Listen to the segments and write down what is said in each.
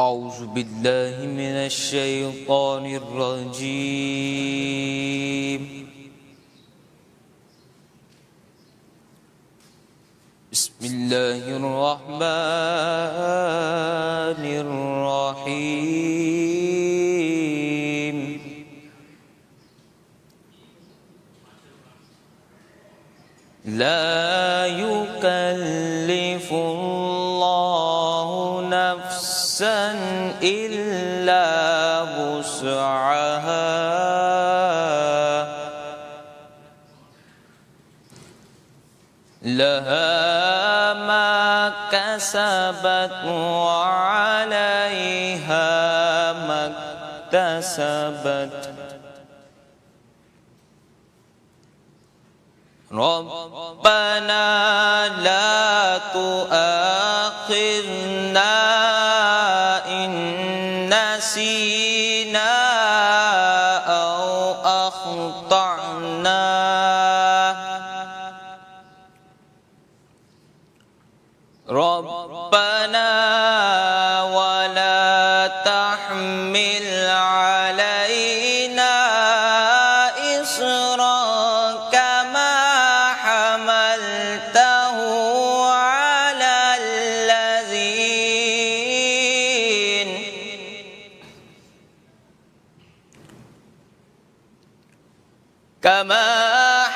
أعوذ بالله من الشيطان الرجيم. بسم الله الرحمن الرحيم. لا يكلف الله نفسا إلا وسعها لها ما كسبت وعليها ما اكتسبت. ربنا لا تؤاخذنا إن نسينا أو أخطأنا. ربنا ولا تحمل علينا إصرا كما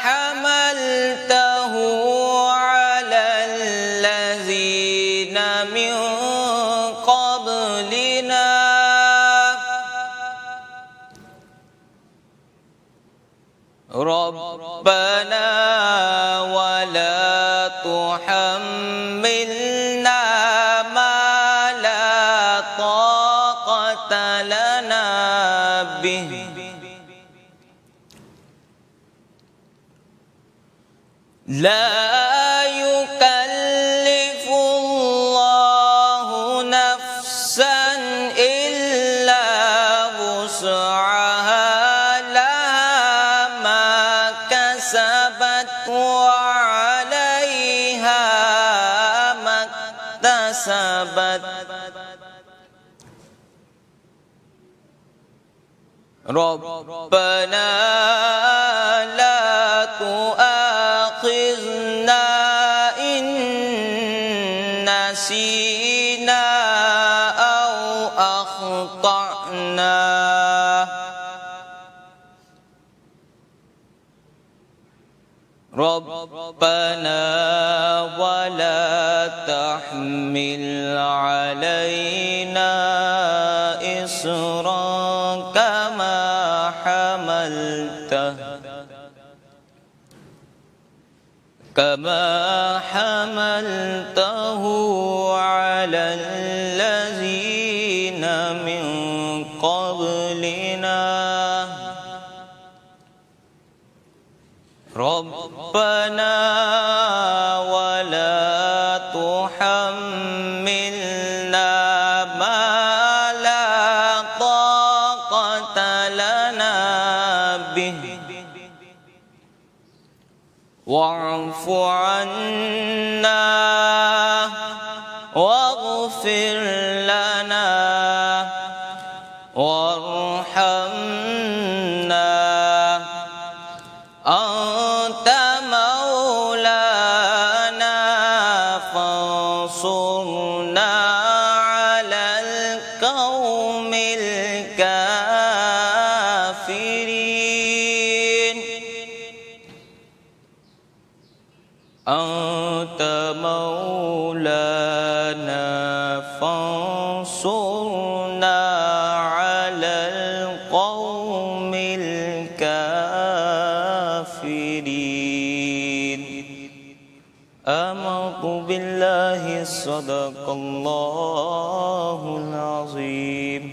حملته على الذين من قبلنا. ربنا ولا تحملنا ما لا طاقة لنا به. لا يكلف الله نفسا إلا وسعها لها ما كسبت وعليها ما اكتسبت. ربنا لا تؤاخذنا إن نسينا أو أخطأنا. ربنا ولا تحمل علينا إصرا كما حملته على الذين من قبلنا. ربنا ولا تحملنا ما لا طاقة لنا به. واعف عنا واغفر لنا وارحمنا. أنت مولانا فانصرنا على القوم الكافرين. أنت مولانا فانصرنا على القوم الكافرين. آمنت بالله صدق الله العظيم.